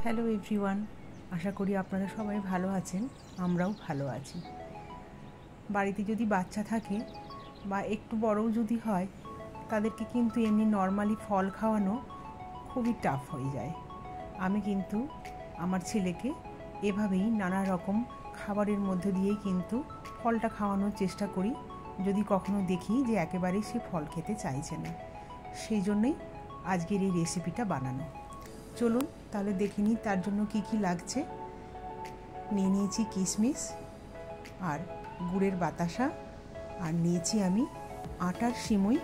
Hello everyone, আশা করি আপনারা সবাই ভালো আছেন। আমরাও ভালো আছি। বাড়িতে যদি বাচ্চা থাকে বা একটু বড়ও যদি হয়, তাদেরকে কিন্তু এমনি নর্মালি ফল খাওয়ানো খুবই টাফ হয়ে যায়। আমি কিন্তু আমার ছেলেকে এভাবেই নানা রকম খাবারের মধ্যে দিয়েই কিন্তু ফলটা খাওয়ানোর চেষ্টা করি, যদি কখনো দেখি যে একেবারেই সে ফল খেতে চাইছে না। সেই জন্যই আজকের এই রেসিপিটা বানানো। চলুন তাহলে দেখে নিই তার জন্য কি কি লাগছে। নিয়ে নিয়েছি কিশমিশ আর গুড়ের বাতাসা, আর নিয়েছি আমি আটার সিমুই,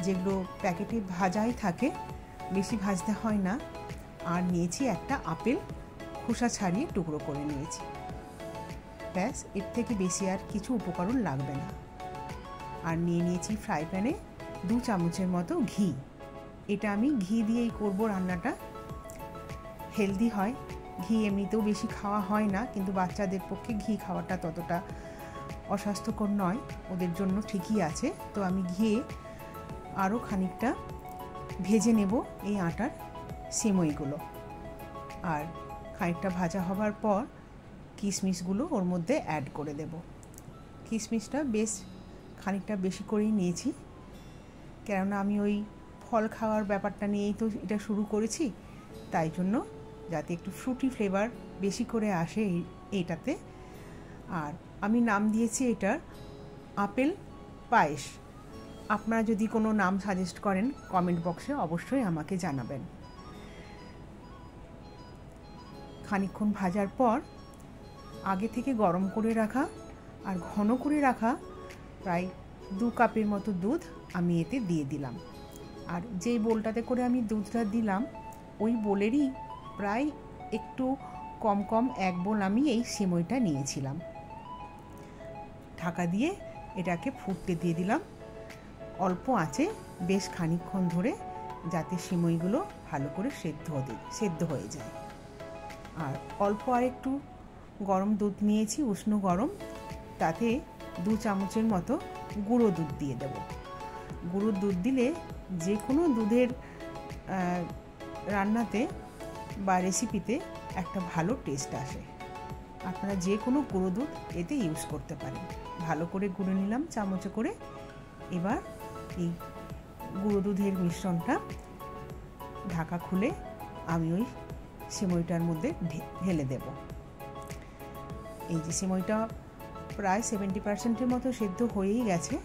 যেগুলো প্যাকেটে ভাজাই থাকে, বেশি ভাজতে হয় না। আর নিয়েছি একটা আপেল, খোসা ছাড়িয়ে টুকরো করে নিয়েছি। ব্যাস, এর থেকে বেশি আর কিছু উপকরণ লাগবে না। আর নিয়ে নিয়েছি ফ্রাই প্যানে 2 চামচের মতো ঘি। এটা আমি ঘি দিয়েই করব রান্নাটা। হেলদি হয়, ঘি এমনিতেও বেশি খাওয়া হয় না, কিন্তু বাচ্চাদের পক্ষে ঘি খাওয়াটা ততটা অস্বাস্থ্যকর নয়, ওদের জন্য ঠিকই আছে। তো আমি ঘিয়ে আরও খানিকটা ভেজে নেব এই আটার সিমইগুলো। আর খানিকটা ভাজা হবার পর কিশমিশগুলো ওর মধ্যে অ্যাড করে দেব। কিশমিশটা বেশ খানিকটা বেশি করেই নিয়েছি, কেননা আমি ওই ফল খাওয়ার ব্যাপারটা নিয়েই তো এটা শুরু করেছি, তাই জন্য যাতে একটু ফ্রুটি ফ্লেভার বেশি করে আসে এইটাতে। আর আমি নাম দিয়েছি এটার আপেল পায়েস। আপনারা যদি কোনো নাম সাজেস্ট করেন কমেন্ট বক্সে অবশ্যই আমাকে জানাবেন। খানিকক্ষণ ভাজার পর আগে থেকে গরম করে রাখা আর ঘন করে রাখা প্রায় 2 কাপের মতো দুধ আমি এতে দিয়ে দিলাম। আর যেই বোলটাতে করে আমি দুধটা দিলাম, ওই বোলেরই প্রায় একটু কম 1 বোল আমি এই সিমইটা নিয়েছিলাম। ঢাকা দিয়ে এটাকে ফুটতে দিয়ে দিলাম অল্প আঁচে বেশ খানিকক্ষণ ধরে, যাতে সিমইগুলো ভালো করে সেদ্ধ হয়ে যায়। আর অল্প আর একটু গরম দুধ নিয়েছি, উষ্ণ গরম, তাতে 2 চামচের মতো গুঁড়ো দুধ দিয়ে দেব। গুঁড়ো দুধ দিলে যে কোনো দুধের রান্নাতে বা রেসিপিতে একটা ভালো টেস্ট আসে। আপনারা যে কোনো গুঁড়ো দুধ এতে ইউজ করতে পারেন। ভালো করে গুঁড়ো নিলাম চামচে করে। এবার এই গুঁড়ো দুধের মিশ্রণটা ঢাকা খুলে আমি ওই সিমইটার মধ্যে ঢেলে দেব। এই যে সিমইটা প্রায় 70% মতো সেদ্ধ হয়েই গেছে।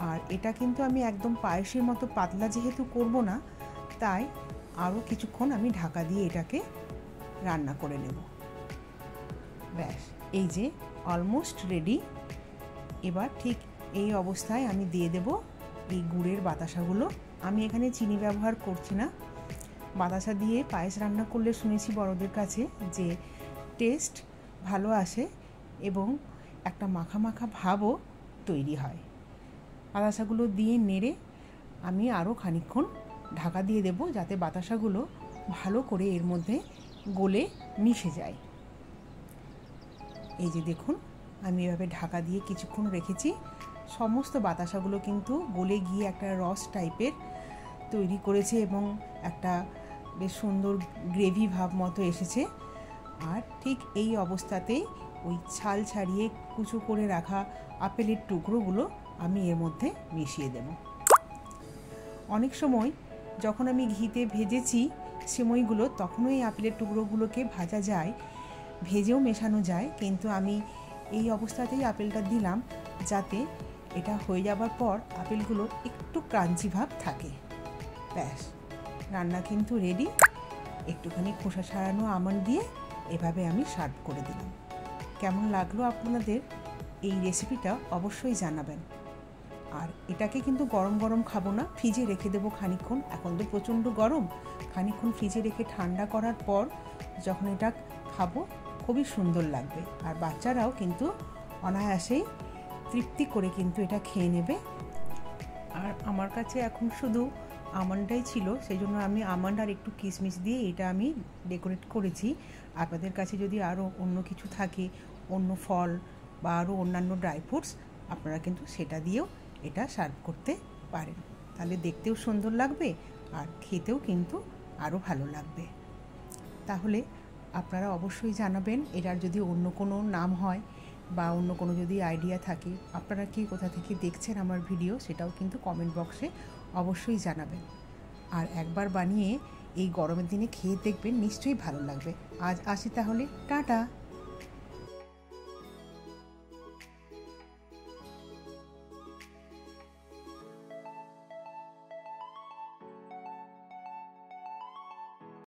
আর এটা কিন্তু আমি একদম পায়েসের মতো পাতলা যেহেতু করব না, তাই আরও কিছুক্ষণ আমি ঢাকা দিয়ে এটাকে রান্না করে নেব। ব্যাস, এই যে অলমোস্ট রেডি। এবার ঠিক এই অবস্থায় আমি দিয়ে দেব এই গুড়ের বাতাসাগুলো। আমি এখানে চিনি ব্যবহার করছি না। বাতাসা দিয়ে পায়েস রান্না করলে শুনেছি বড়দের কাছে যে টেস্ট ভালো আসে এবং একটা মাখা মাখা ভাবও তৈরি হয়। বাতাসাগুলো দিয়ে নেড়ে আমি আরও খানিকক্ষণ ঢাকা দিয়ে দেব, যাতে বাতাসাগুলো ভালো করে এর মধ্যে গলে মিশে যায়। এই যে দেখুন, আমি এভাবে ঢাকা দিয়ে কিছুক্ষণ রেখেছি। সমস্ত বাতাসাগুলো কিন্তু গলে গিয়ে একটা রস টাইপের তৈরি করেছে এবং একটা বেশ সুন্দর গ্রেভি ভাব মতো এসেছে। আর ঠিক এই অবস্থাতেই ওই ছাল ছাড়িয়ে কুচো করে রাখা আপেলের টুকরোগুলো আমি এর মধ্যে মিশিয়ে দেব। অনেক সময় যখন আমি ঘিতে ভেজেছি সিমইগুলো, তখনও এই আপেলের টুকরোগুলোকে ভাজা যায়, ভেজেও মেশানো যায়, কিন্তু আমি এই অবস্থাতেই আপেলটা দিলাম যাতে এটা হয়ে যাবার পর আপেলগুলো একটু ক্রাঞ্চি ভাব থাকে। ব্যাস, রান্না কিন্তু রেডি। একটুখানি খোসা ছাড়ানো আমন্ড দিয়ে এভাবে আমি সার্ভ করে দিলাম। কেমন লাগলো আপনাদের এই রেসিপিটা অবশ্যই জানাবেন। আর এটাকে কিন্তু গরম গরম খাবো না, ফ্রিজে রেখে দেবো খানিকক্ষণ। এখন তো প্রচণ্ড গরম, খানিকক্ষণ ফ্রিজে রেখে ঠান্ডা করার পর যখন এটা খাবো খুবই সুন্দর লাগবে। আর বাচ্চারাও কিন্তু অনায়াসেই তৃপ্তি করে কিন্তু এটা খেয়ে নেবে। আর আমার কাছে এখন শুধু আমন্ডটাই ছিল, সেই জন্য আমি আমন্ড আর একটু কিশমিশ দিয়ে এটা আমি ডেকোরেট করেছি। আপনাদের কাছে যদি আরও অন্য কিছু থাকে, অন্য ফল বা আরও অন্যান্য ড্রাই ফ্রুটস, আপনারা কিন্তু সেটা দিয়েও এটা সার্ভ করতে পারেন। তাহলে দেখতেও সুন্দর লাগবে আর খেতেও কিন্তু আরও ভালো লাগবে। তাহলে আপনারা অবশ্যই জানাবেন। এটার যদি অন্য কোনো নাম হয় বা অন্য কোনো যদি আইডিয়া থাকে, আপনারা কি কোথা থেকে দেখছেন আমার ভিডিও, সেটাও কিন্তু কমেন্ট বক্সে অবশ্যই জানাবেন। আর একবার বানিয়ে এই গরমের দিনে খেয়ে দেখবেন, নিশ্চয়ই ভালো লাগবে। আজ আসি তাহলে, টাটা।